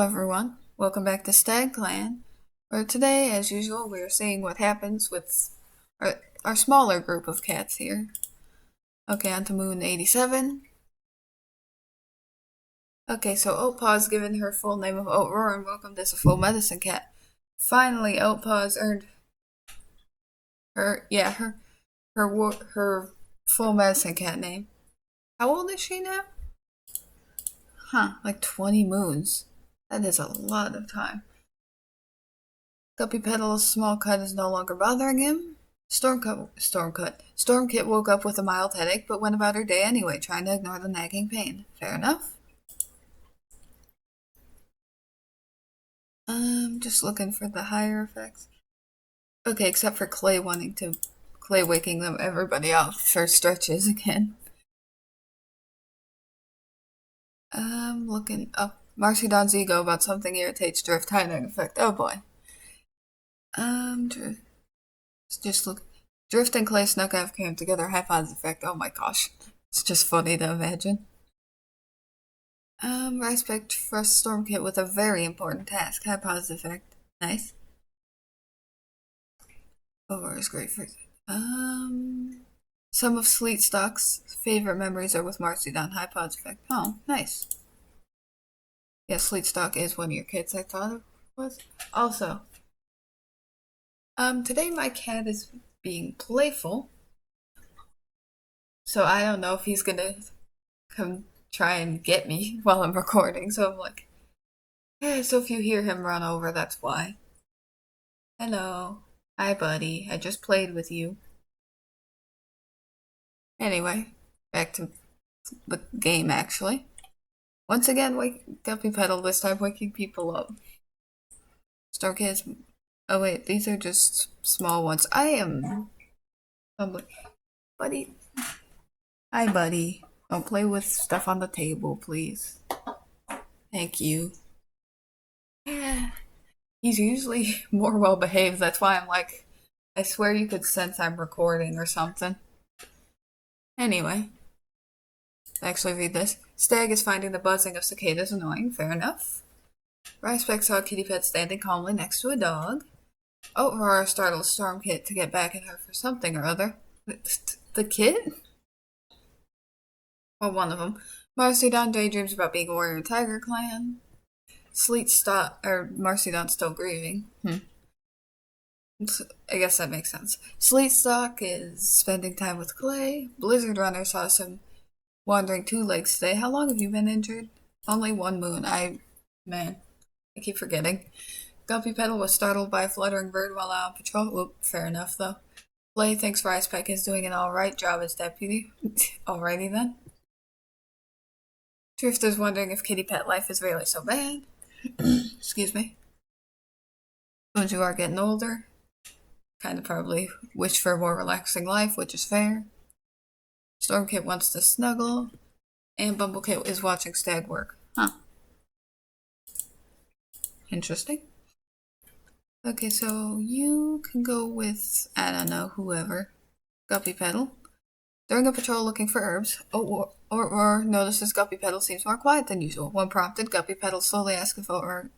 everyone, welcome back to StagClan, where today, as usual, we are seeing what happens with our smaller group of cats here. Okay, on to Moon 87. Okay, so Oatpaw's given her full name of Oatroar and welcomed as a full medicine cat. Finally, Oatpaw's earned her full medicine cat name. How old is she now? Like 20 moons. That is a lot of time. Guppy Petal's small cut is no longer bothering him. Stormkit woke up with a mild headache, but went about her day anyway, trying to ignore the nagging pain. Fair enough. Just looking for the higher effects. Okay, except for Clay waking them everybody up for stretches again. Looking up Marcydon's ego about something irritates Drift hiding effect. Oh boy. Just look. Drift and Clay snuck out came together. High positive effect. Oh my gosh. It's just funny to imagine. Respect trusts Stormkit with a very important task. High positive effect. Nice. Over is great for. Some of Sleetstock's favorite memories are with Marcydon. High positive effect. Oh, nice. Yes, Sleetstock is one of your kids, I thought it was. Also, today my cat is being playful, so I don't know if he's gonna come try and get me while I'm recording, so I'm like, so if you hear him run over, that's why. Hello. Hi, buddy. I just played with you. Anyway, back to the game, actually. Once again, Guppy Petal, this time waking people up. Starkid's. Oh wait, these are just small ones. I am. Buddy. Hi, buddy. Don't play with stuff on the table, please. Thank you. He's usually more well behaved. That's why I'm like, I swear you could sense I'm recording or something. Anyway, actually read this. Stag is finding the buzzing of cicadas annoying. Fair enough. Riceback saw Kitty Pet standing calmly next to a dog. Aurora startled Stormkit to get back at her for something or other. The kid? Well, one of them. Marcydon daydreams about being a warrior in StagClan. Marcydon's still grieving. I guess that makes sense. Sleetstock is spending time with Clay. Blizzard Runner saw some wandering two legs today. How long have you been injured? Only 1 moon. I keep forgetting. Guppy Petal was startled by a fluttering bird while out on patrol. Oop, fair enough though. Clay thinks Ricepack is doing an alright job as deputy. Alrighty then. Drift is wondering if kitty pet life is really so bad. Excuse me. When you are getting older, kind of probably wish for a more relaxing life, which is fair. Stormkit wants to snuggle, and Bumblekit is watching Stag work. Interesting. Okay, so you can go with, I don't know, whoever. Guppy Petal. During a patrol looking for herbs, Aurora notices Guppy Petal seems more quiet than usual. When prompted, Guppy Petal slowly asks if Aurora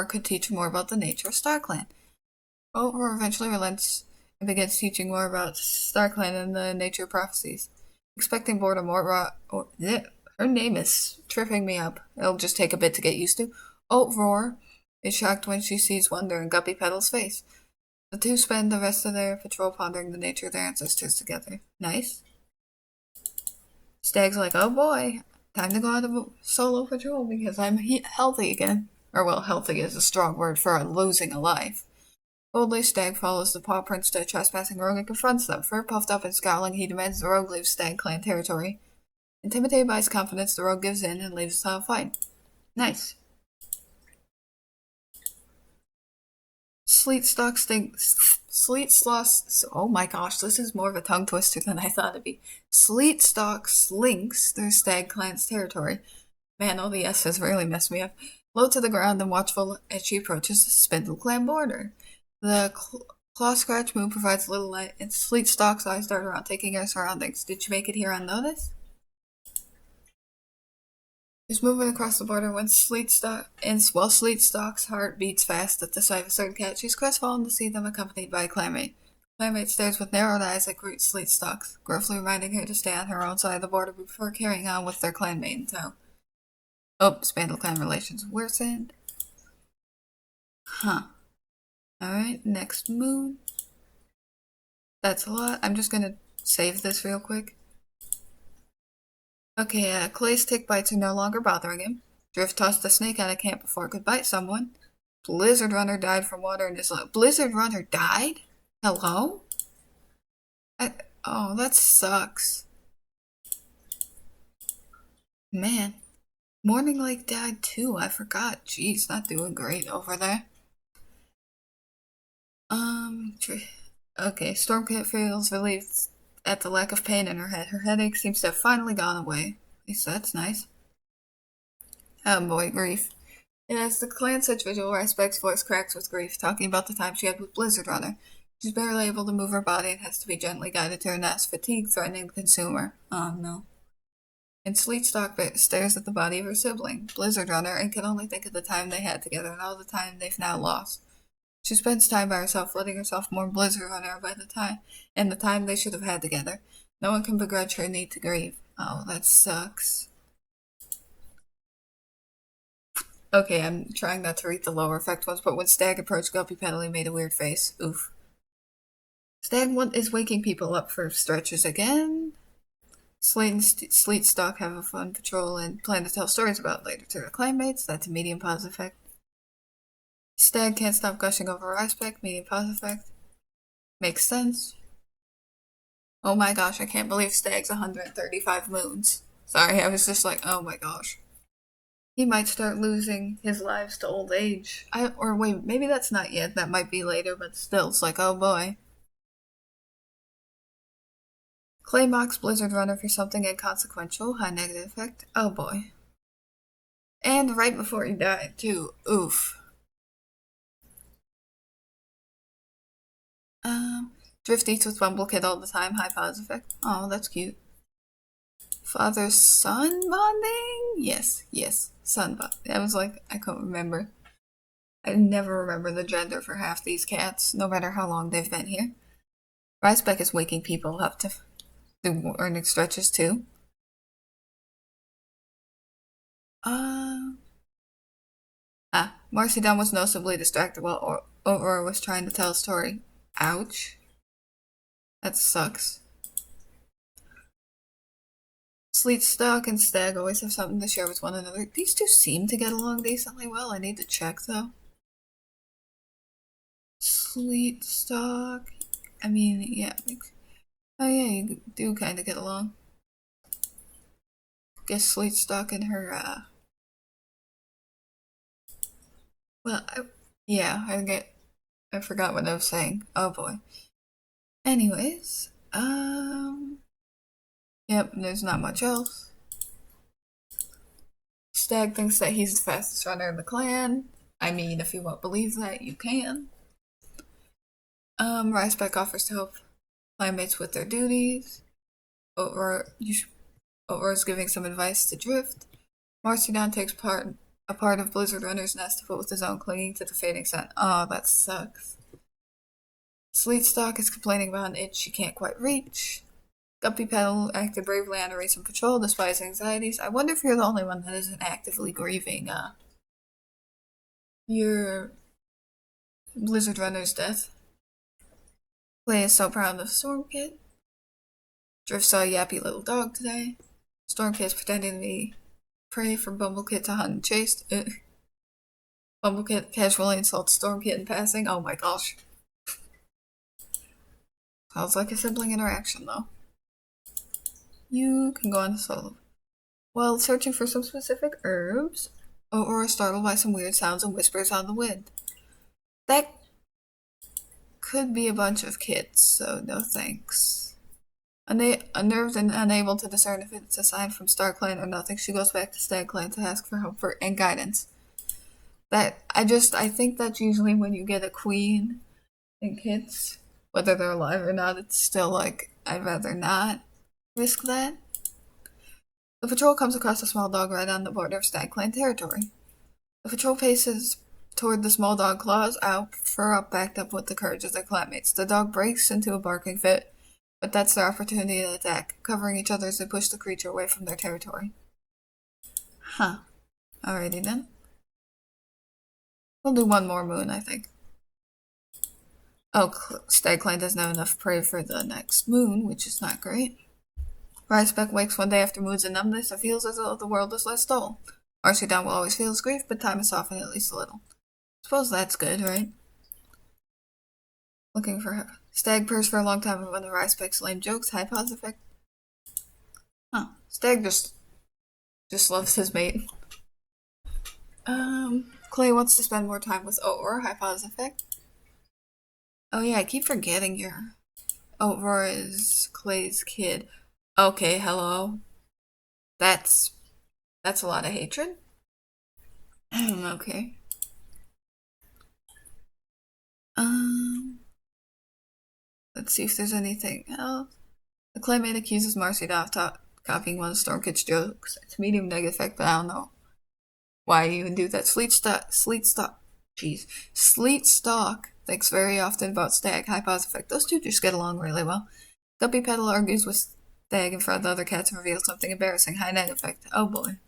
could teach more about the nature of StagClan. Aurora eventually relents and begins teaching more about StagClan and the nature of prophecies. Expecting boredom, her name is tripping me up. It'll just take a bit to get used to. Aurora is shocked when she sees wonder in Guppy Petal's face. The two spend the rest of their patrol pondering the nature of their ancestors together. Nice. Stag's like, oh boy, time to go on a solo patrol because I'm healthy again. Or well, healthy is a strong word for losing a life. Boldly, Stag follows the paw prints to a trespassing rogue and confronts them. Fur puffed up and scowling, he demands the rogue leave StagClan territory. Intimidated by his confidence, the rogue gives in and leaves without a fight. Nice. Oh my gosh, this is more of a tongue twister than I thought it'd be. Sleetstock slinks through StagClan's territory. Man, all the S's really messed me up. Low to the ground and watchful as she approaches the SpindleClan border. The claw scratch moon provides little light, and Sleetstock's eyes dart around, taking in her surroundings. Did she make it here unnoticed? He's moving across the border when while Sleetstalk's heart beats fast at the sight of a certain cat. She's crestfallen to see them accompanied by a clanmate. Clanmate stares with narrowed eyes at Sleetstalk, gruffly reminding her to stay on her own side of the border before carrying on with their clanmate in tow. Oh, Spandal clan relations worsened. Huh. Alright, next mood. That's a lot. I'm just gonna save this real quick. Okay, Clay's tick bites are no longer bothering him. Drift tossed a snake out of camp before it could bite someone. Blizzard Runner died from water in his lung. Blizzard Runner died? Hello? Oh, that sucks. Man. Morning Lake died too, I forgot. Jeez, not doing great over there. Okay, Stormcat feels relieved at the lack of pain in her head. Her headache seems to have finally gone away. At least that's nice. Oh boy, grief. And as the clan such visual, Riceback's voice cracks with grief, talking about the time she had with Blizzard Runner. She's barely able to move her body and has to be gently guided to her nest, fatigue threatening to consume her. Oh no. And Sleetstalk stares at the body of her sibling, Blizzard Runner, and can only think of the time they had together and all the time they've now lost. She spends time by herself, letting herself mourn Blizzard Runner by the time and the time they should have had together. No one can begrudge her need to grieve. Oh, that sucks. Okay, I'm trying not to read the lower effect ones, but when Stag approached, Guppy Petal made a weird face. Oof. Stag is waking people up for stretches again. Slate and Sleetstalk have a fun patrol and plan to tell stories about later to their clanmates. That's a medium positive effect. Stag can't stop gushing over Riceback. Medium positive effect. Makes sense. Oh my gosh, I can't believe Stag's 135 moons. Sorry, I was just like, oh my gosh. He might start losing his lives to old age. Or wait, maybe that's not yet. That might be later, but still, it's like, oh boy. Clay mocks Blizzard Runner for something inconsequential. High negative effect. Oh boy. And right before he died, too. Oof. Drift eats with Bumblecid all the time. High positive effect. Oh, that's cute. Father-son bonding? Yes, son bond. I was like, I couldn't remember. I never remember the gender for half these cats, no matter how long they've been here. Riceback is waking people up to do morning stretches too. Marcy Dunn was noticeably distracted while Aurora was trying to tell a story. Ouch. That sucks. Sleetstalk and Stag always have something to share with one another. These two seem to get along decently well. I need to check though. Sleetstalk. I mean, yeah. Oh yeah, you do kind of get along. Guess Sleetstalk and her, well, I forgot what I was saying. Oh boy. Anyways, yep, there's not much else. Stag thinks that he's the fastest runner in the clan. I mean, if you won't believe that, you can. Riceback offers to help clanmates with their duties. Aurora's giving some advice to Drift. Marcidon takes a part of Blizzard Runner's nest to put with his own, clinging to the fading sun. Oh, that sucks. Sleetstalk is complaining about an itch she can't quite reach. Guppy Petal acted bravely on a recent patrol despite his anxieties. I wonder if you're the only one that isn't actively grieving your Blizzard Runner's death. Clay is so proud of Stormkit. Drift saw a yappy little dog today. Stormkit is pretending to be prey for Bumblecid to hunt and chase. Bumblecid casually insults Stormkit in passing. Oh my gosh. Sounds like a sibling interaction though. You can go on to solo. While searching for some specific herbs, Aurora is startled by some weird sounds and whispers on the wind. That could be a bunch of kids, so no thanks. Unnerved and unable to discern if it's a sign from StagClan or nothing, she goes back to StagClan to ask for help and guidance. I think that's usually when you get a queen and kids, whether they're alive or not, it's still like, I'd rather not risk that. The patrol comes across a small dog right on the border of StagClan territory. The patrol paces toward the small dog, claws out, fur up, backed up with the courage of their clanmates. The dog breaks into a barking fit, but that's their opportunity to attack, covering each other as they push the creature away from their territory. Huh. Alrighty then. We'll do one more moon, I think. Oh, StagClan doesn't have enough prey for the next moon, which is not great. Ricebeck wakes one day after moods and numbness and feels as though the world is less dull. Marcydown will always feel his grief, but time is softening at least a little. Suppose that's good, right? Looking for her. Stag purrs for a long time and when the Ricebeck's lame jokes, high pause effect. Huh. Stag just loves his mate. Clay wants to spend more time with Aurora, high pause effect. Oh yeah, I keep forgetting your Aurora is Clay's kid. Okay, hello. That's a lot of hatred. Okay. Let's see if there's anything else. The Claymate accuses Marcydown of copying one of Stormkit's jokes. It's medium negative effect, but I don't know why you even do that. Sleet Stalk thinks very often about Stag, high pause effect. Those two just get along really well. Guppy Petal argues with Stag in front of the other cats and reveals something embarrassing, high negative effect. Oh boy.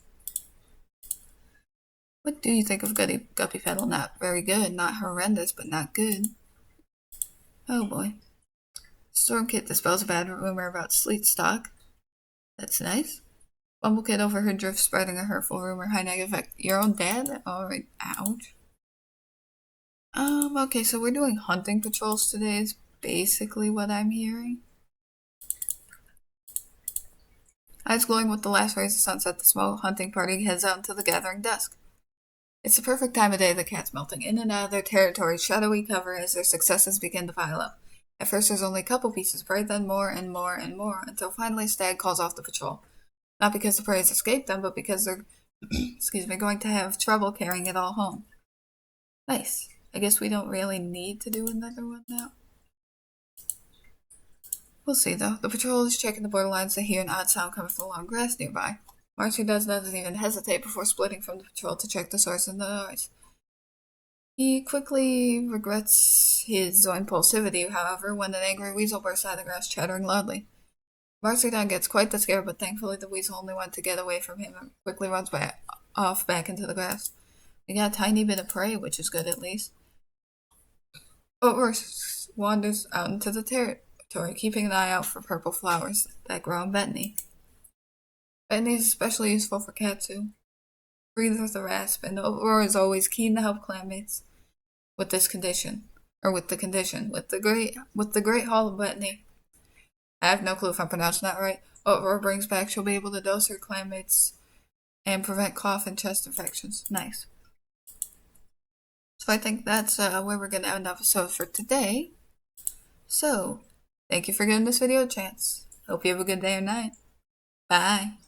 What do you think of Guppy Petal? Not very good, not horrendous, but not good. Oh boy. Stormkit dispels a bad rumor about Sleet Stalk. That's nice. Bumblecid overheard Drift spreading a hurtful rumor, high negative effect. Your own dad? Alright, ouch. Okay, so we're doing hunting patrols today is basically what I'm hearing. Eyes glowing with the last rays of sunset, the small hunting party heads out into the gathering dusk. It's the perfect time of day, the cats melting in and out of their territory, shadowy cover as their successes begin to pile up. At first there's only a couple pieces of prey, then more and more and more, until finally Stag calls off the patrol. Not because the prey has escaped them, but because they're going to have trouble carrying it all home. Nice. I guess we don't really need to do another one now. We'll see though. The patrol is checking the borderlines. They hear an odd sound coming from the long grass nearby. Marcy doesn't even hesitate before splitting from the patrol to check the source of the noise. He quickly regrets his impulsivity, however, when an angry weasel bursts out of the grass, chattering loudly. Marcydown gets quite the scare, but thankfully the weasel only went to get away from him and quickly runs off back into the grass. We got a tiny bit of prey, which is good at least. Aurora wanders out into the territory, keeping an eye out for purple flowers that grow in Bethany. Bethany is especially useful for cats who breathe with a rasp, and Aurora is always keen to help clanmates with the condition. With the Great Hall of Bethany. I have no clue if I'm pronouncing that right. Aurora brings back, she'll be able to dose her clanmates and prevent cough and chest infections. Nice. So I think that's where we're going to end episode for today. So, thank you for giving this video a chance. Hope you have a good day or night. Bye.